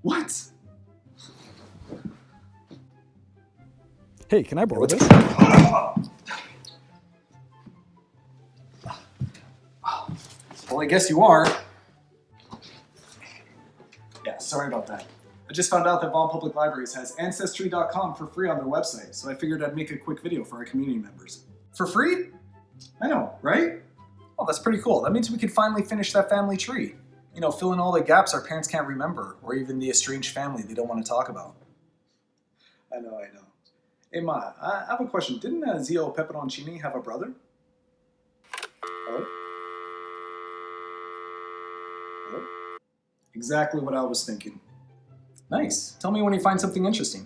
What? Hey, can I borrow this? Well, I guess you are. Yeah, sorry about that. I just found out that Vaughan Public Libraries has Ancestry.com for free on their website, so I figured I'd make a quick video for our community members. For free? I know, right? Oh, that's pretty cool. That means we could finally finish that family tree. You know, fill in all the gaps our parents can't remember, or even the estranged family they don't want to talk about. I know. Hey, Ma, I have a question. Didn't Zio Pepperoncini have a brother? Hello? Hello? Exactly what I was thinking. Nice. Tell me when you find something interesting.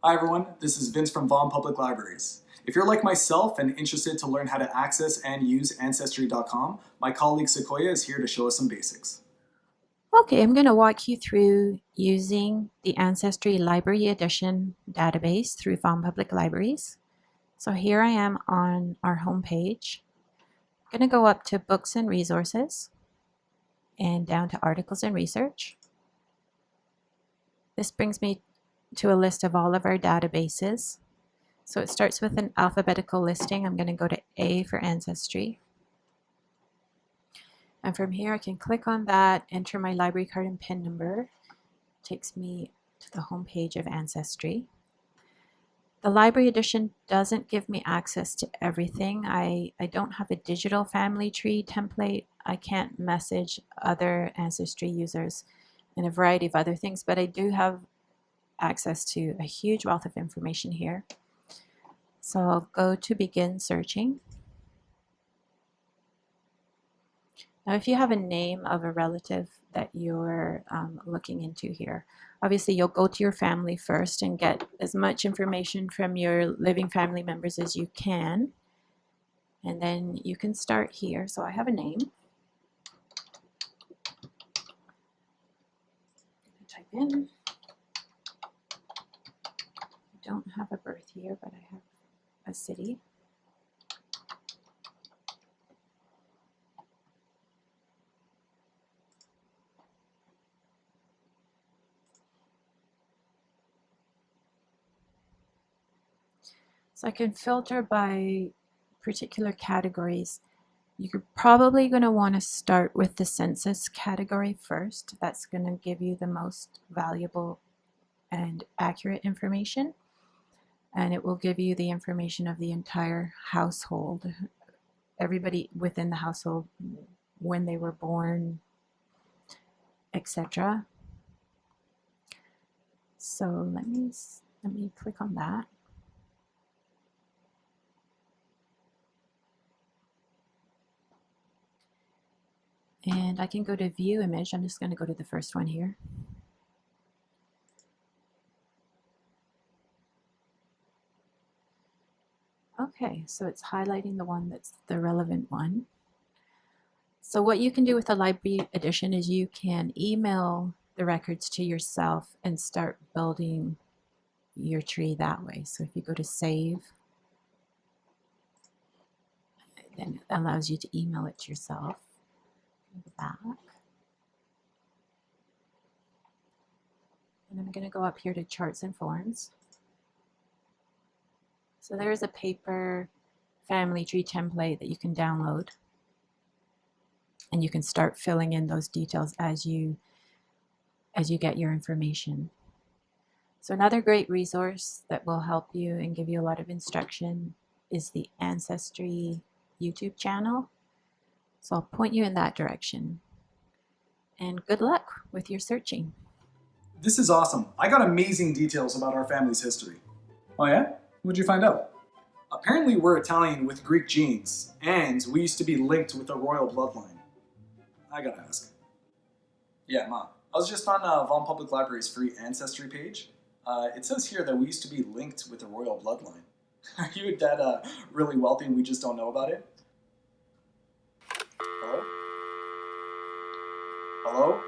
Hi everyone, this is Vince from Vaughan Public Libraries. If you're like myself and interested to learn how to access and use Ancestry.com, my colleague Sequoia is here to show us some basics. Okay, I'm going to walk you through using the Ancestry Library Edition database through Vaughan Public Libraries. So here I am on our home page. I'm going to go up to Books and Resources and down to Articles and Research. This brings me to a list of all of our databases. So it starts with an alphabetical listing. I'm going to go to A for Ancestry. And from here I can click on that, enter my library card and PIN number. It takes me to the home page of Ancestry. The Library Edition doesn't give me access to everything. I don't have a digital family tree template. I can't message other Ancestry users and a variety of other things, but I do have access to a huge wealth of information here. So I'll go to begin searching. Now, if you have a name of a relative that you're looking into here, obviously you'll go to your family first and get as much information from your living family members as you can. And then you can start here. So I have a name. Type in. I don't have a birth year, but I have a city. So I can filter by particular categories. You're probably going to want to start with the census category first. That's going to give you the most valuable and accurate information. And it will give you the information of the entire household, everybody within the household, when they were born, etc. So let me click on that. And I can go to view image. I'm just going to go to the first one here. Okay, so it's highlighting the one that's the relevant one. So what you can do with the Library Edition is you can email the records to yourself and start building your tree that way. So if you go to save, then it allows you to email it to yourself. Back. And I'm going to go up here to charts and forms. So there's a paper family tree template that you can download, and you can start filling in those details as you get your information. So another great resource that will help you and give you a lot of instruction is the Ancestry YouTube channel. So I'll point you in that direction. And good luck with your searching. This is awesome. I got amazing details about our family's history. Oh yeah? What'd you find out? Apparently we're Italian with Greek genes, and we used to be linked with a royal bloodline. I gotta ask. Yeah, Ma. I was just on Vaughan Public Library's free Ancestry page. It says here that we used to be linked with a royal bloodline. Are you and Dad really wealthy and we just don't know about it? Hello? Hello?